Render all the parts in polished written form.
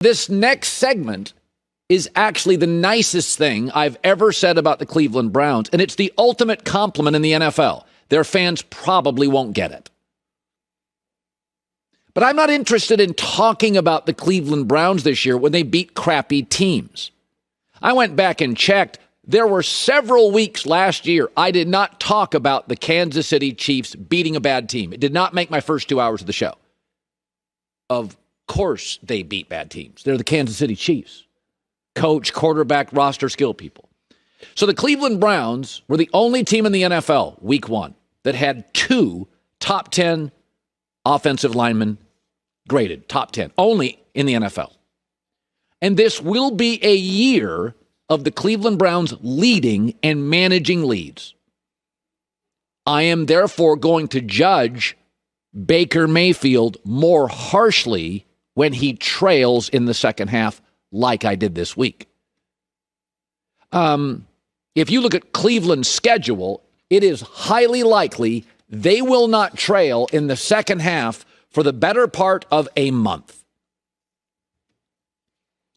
This next segment is actually the nicest thing I've ever said about the Cleveland Browns, and it's the ultimate compliment in the NFL. Their fans probably won't get it. But I'm not interested in talking about the Cleveland Browns this year when they beat crappy teams. I went back and checked. There were several weeks last year I did not talk about the Kansas City Chiefs beating a bad team. It did not make my first 2 hours of the show. Of course they beat bad teams. They're the Kansas City Chiefs. Coach, quarterback, roster, skill people. So the Cleveland Browns were the only team in the NFL, week 1, that had 2 top 10 offensive linemen graded, top 10, only in the NFL. And this will be a year of the Cleveland Browns leading and managing leads. I am therefore going to judge Baker Mayfield more harshly when he trails in the second half, like I did this week. If you look at Cleveland's schedule, it is highly likely they will not trail in the second half for the better part of a month.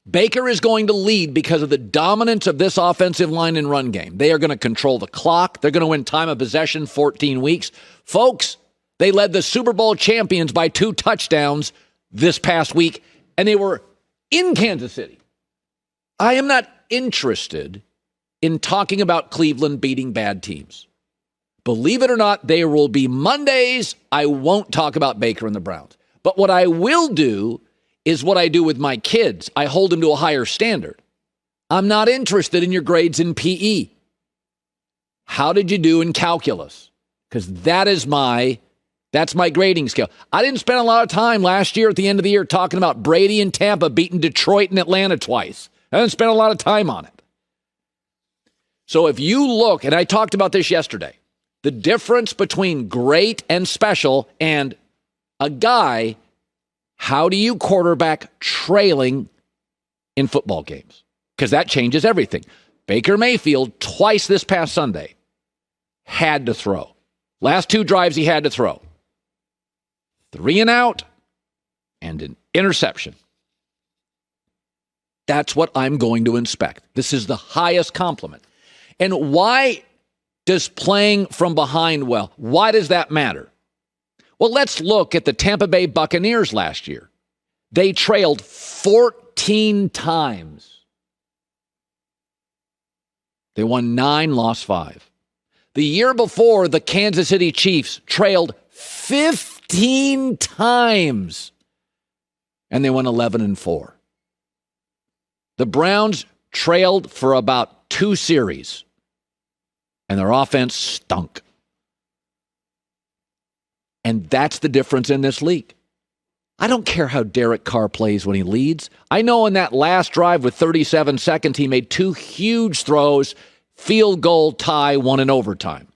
Baker is going to lead because of the dominance of this offensive line and run game. They are going to control the clock. They're going to win time of possession 14 weeks. Folks, they led the Super Bowl champions by 2 touchdowns this past week, and they were in Kansas City. I am not interested in talking about Cleveland beating bad teams. Believe it or not, there will be Mondays I won't talk about Baker and the Browns. But what I will do is what I do with my kids. I hold them to a higher standard. I'm not interested in your grades in PE. How did you do in calculus? Because that's my grading scale. I didn't spend a lot of time last year at the end of the year talking about Brady and Tampa beating Detroit and Atlanta twice. I didn't spend a lot of time on it. So if you look, and I talked about this yesterday, the difference between great and special and a guy, how do you quarterback trailing in football games? Because that changes everything. Baker Mayfield, twice this past Sunday, had to throw. Last 2 drives he had to throw. 3 and out and an interception. That's what I'm going to inspect. This is the highest compliment. And why does playing from behind well, why does that matter? Well, let's look at the Tampa Bay Buccaneers last year. They trailed 14 times. They won 9, lost 5. The year before, the Kansas City Chiefs trailed 15 times, and they won 11-4. The Browns trailed for about 2 series, and their offense stunk. And that's the difference in this league. I don't care how Derek Carr plays when he leads. I know in that last drive with 37 seconds, he made 2 huge throws, field goal, tie, 1 in overtime.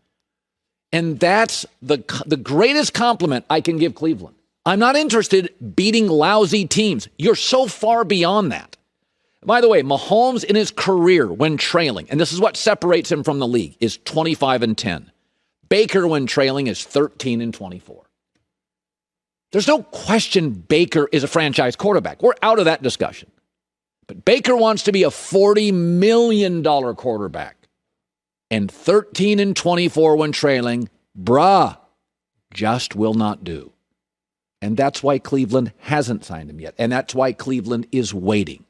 And that's the greatest compliment I can give Cleveland. I'm not interested in beating lousy teams. You're so far beyond that. By the way, Mahomes in his career when trailing, and this is what separates him from the league, is 25-10. Baker when trailing is 13-24. There's no question Baker is a franchise quarterback. We're out of that discussion. But Baker wants to be a $40 million quarterback. And 13-24 when trailing, just will not do. And that's why Cleveland hasn't signed him yet. And that's why Cleveland is waiting.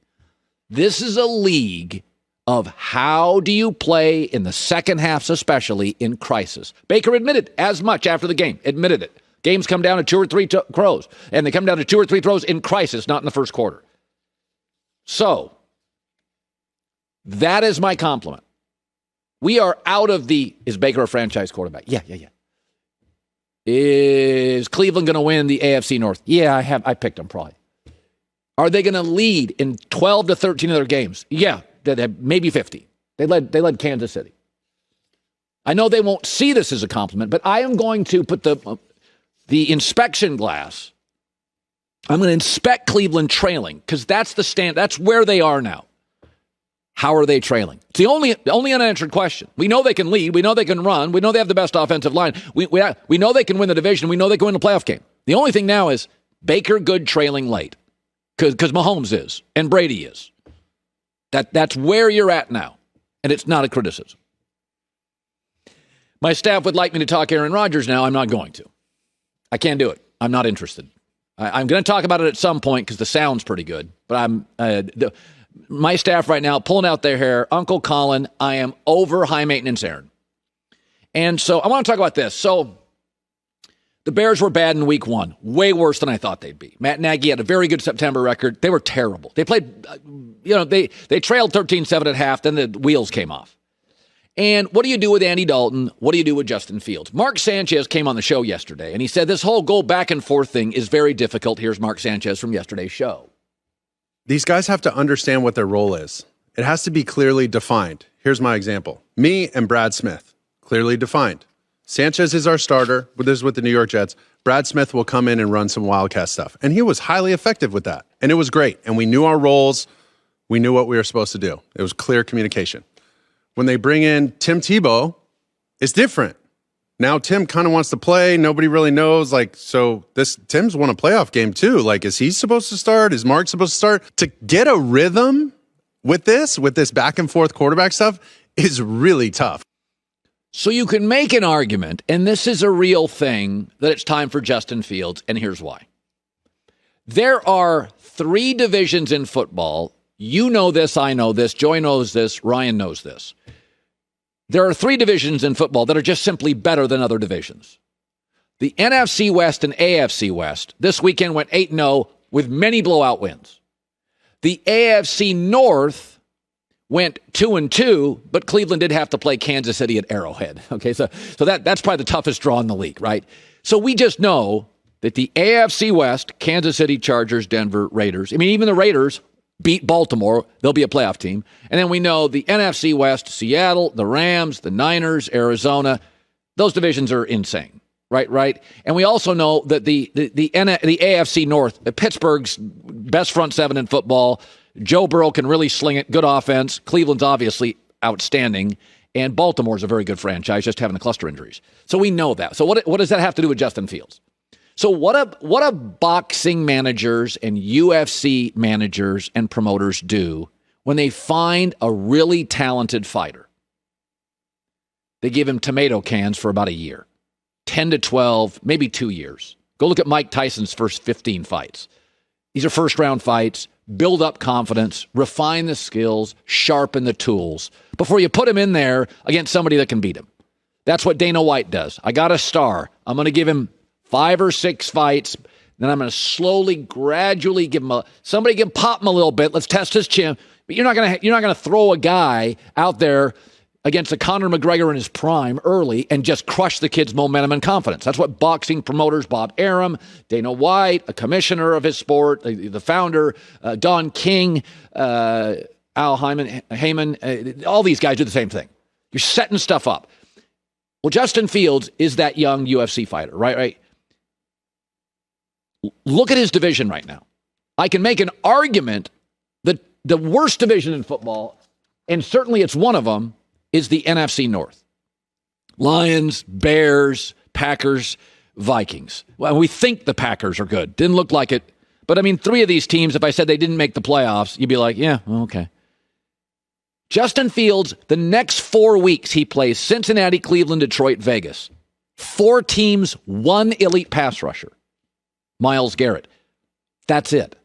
This is a league of how do you play in the second halves, especially in crisis. Baker admitted as much after the game, admitted it. Games come down to 2 or 3 throws, and they come down to 2 or 3 throws in crisis, not in the first quarter. So, that is my compliment. We are out of is Baker a franchise quarterback? Yeah. Is Cleveland going to win the AFC North? Yeah, I picked them probably. Are they going to lead in 12 to 13 of their games? Yeah, maybe 50. They led Kansas City. I know they won't see this as a compliment, but I am going to put the inspection glass. I'm going to inspect Cleveland trailing because that's the stand. That's where they are now. How are they trailing? It's the only unanswered question. We know they can lead. We know they can run. We know they have the best offensive line. We know they can win the division. We know they can win the playoff game. The only thing now is Baker good trailing late. because Mahomes is and Brady is. That's where you're at now, and it's not a criticism. My staff would like me to talk Aaron Rodgers now. I'm not going to. I can't do it. I'm not interested. I'm going to talk about it at some point because the sound's pretty good. But my staff right now pulling out their hair. Uncle Colin, I am over high maintenance Aaron. And so I want to talk about this. So the Bears were bad in week 1, way worse than I thought they'd be. Matt Nagy had a very good September record. They were terrible. They played, they trailed 13-7 at half. Then the wheels came off. And what do you do with Andy Dalton? What do you do with Justin Fields? Mark Sanchez came on the show yesterday, and he said this whole go back and forth thing is very difficult. Here's Mark Sanchez from yesterday's show. These guys have to understand what their role is. It has to be clearly defined. Here's my example. Me and Brad Smith, clearly defined. Sanchez is our starter. This is with the New York Jets. Brad Smith will come in and run some Wildcat stuff. And he was highly effective with that. And it was great. And we knew our roles. We knew what we were supposed to do. It was clear communication. When they bring in Tim Tebow, it's different. Now Tim kind of wants to play. Nobody really knows. Tim's won a playoff game too. Is he supposed to start? Is Mark supposed to start? To get a rhythm with this back and forth quarterback stuff is really tough. So you can make an argument, and this is a real thing, that it's time for Justin Fields, and here's why. There are 3 divisions in football. You know this, I know this, Joy knows this, Ryan knows this. There are 3 divisions in football that are just simply better than other divisions. The NFC West and AFC West this weekend went 8-0 with many blowout wins. The AFC North went 2-2, but Cleveland did have to play Kansas City at Arrowhead. Okay, so that's probably the toughest draw in the league, right? So we just know that the AFC West, Kansas City, Chargers, Denver, Raiders, even the Raiders beat Baltimore, they'll be a playoff team. And then we know the NFC West, Seattle, the Rams, the Niners, Arizona, those divisions are insane, right? And we also know that the AFC North, Pittsburgh's best front 7 in football, Joe Burrow can really sling it, good offense. Cleveland's obviously outstanding, and Baltimore's a very good franchise, just having the cluster injuries. So we know that. So what does that have to do with Justin Fields? So what do boxing managers and UFC managers and promoters do when they find a really talented fighter? They give him tomato cans for about a year, 10 to 12, maybe 2 years. Go look at Mike Tyson's first 15 fights. These are first-round fights. Build up confidence, refine the skills, sharpen the tools before you put him in there against somebody that can beat him. That's what Dana White does. I got a star. I'm going to give him 5 or 6 fights. Then I'm going to slowly, gradually give him pop him a little bit. Let's test his chin. But you're not going to throw a guy out there against a Conor McGregor in his prime early and just crush the kid's momentum and confidence. That's what boxing promoters, Bob Arum, Dana White, a commissioner of his sport, the founder, Don King, Al Heyman, all these guys do the same thing. You're setting stuff up. Well, Justin Fields is that young UFC fighter, right? Look at his division right now. I can make an argument that the worst division in football, and certainly it's one of them, is the NFC North. Lions, Bears, Packers, Vikings. Well, we think the Packers are good. Didn't look like it. But 3 of these teams, if I said they didn't make the playoffs, you'd be like, yeah, okay. Justin Fields, the next 4 weeks, he plays Cincinnati, Cleveland, Detroit, Vegas. 4 teams, 1 elite pass rusher. Myles Garrett. That's it.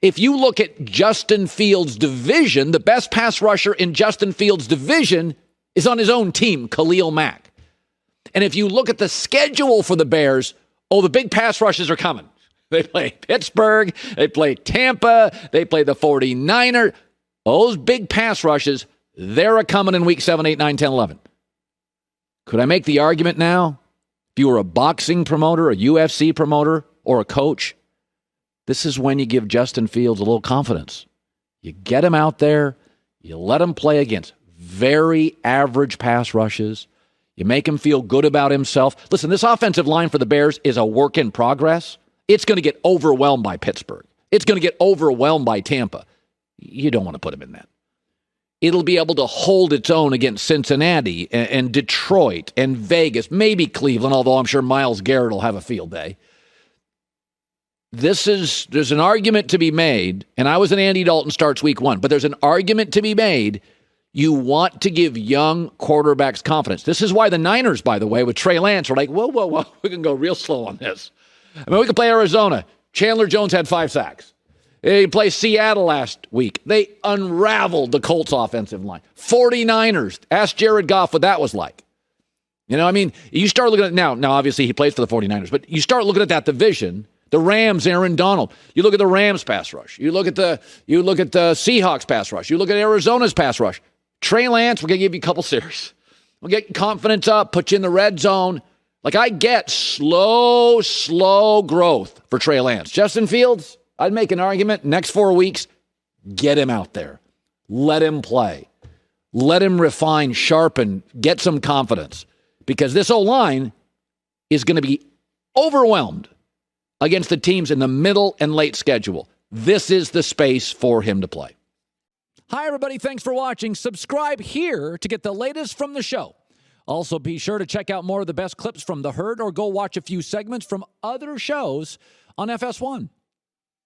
If you look at Justin Fields' division, the best pass rusher in Justin Fields' division is on his own team, Khalil Mack. And if you look at the schedule for the Bears, the big pass rushes are coming. They play Pittsburgh, they play Tampa, they play the 49ers. Those big pass rushes, they're a-coming in week 7, 8, 9, 10, 11. Could I make the argument now? If you were a boxing promoter, a UFC promoter, or a coach, this is when you give Justin Fields a little confidence. You get him out there, you let him play against very average pass rushes, you make him feel good about himself. Listen, this offensive line for the Bears is a work in progress. It's going to get overwhelmed by Pittsburgh. It's going to get overwhelmed by Tampa. You don't want to put him in that. It'll be able to hold its own against Cincinnati and Detroit and Vegas, maybe Cleveland, although I'm sure Myles Garrett will have a field day. there's an argument to be made, and I was an Andy Dalton starts week 1, but there's an argument to be made. You want to give young quarterbacks confidence. This is why the Niners, by the way, with Trey Lance, are like, whoa, we can go real slow on this. I mean, we can play Arizona. Chandler Jones had 5 sacks. They played Seattle last week. They unraveled the Colts offensive line. 49ers. Ask Jared Goff what that was like. You know, I mean, you start looking at now obviously he plays for the 49ers, but you start looking at that division. The Rams, Aaron Donald. You look at the Rams pass rush. You look at the Seahawks pass rush. You look at Arizona's pass rush. Trey Lance, we're going to give you a couple series. We'll get confidence up, put you in the red zone. Like, I get slow growth for Trey Lance. Justin Fields, I'd make an argument. Next 4 weeks, get him out there. Let him play. Let him refine, sharpen, get some confidence. Because this O-line is going to be overwhelmed against the teams in the middle and late schedule. This is the space for him to play. Hi, everybody. Thanks for watching. Subscribe here to get the latest from the show. Also, be sure to check out more of the best clips from The Herd or go watch a few segments from other shows on FS1.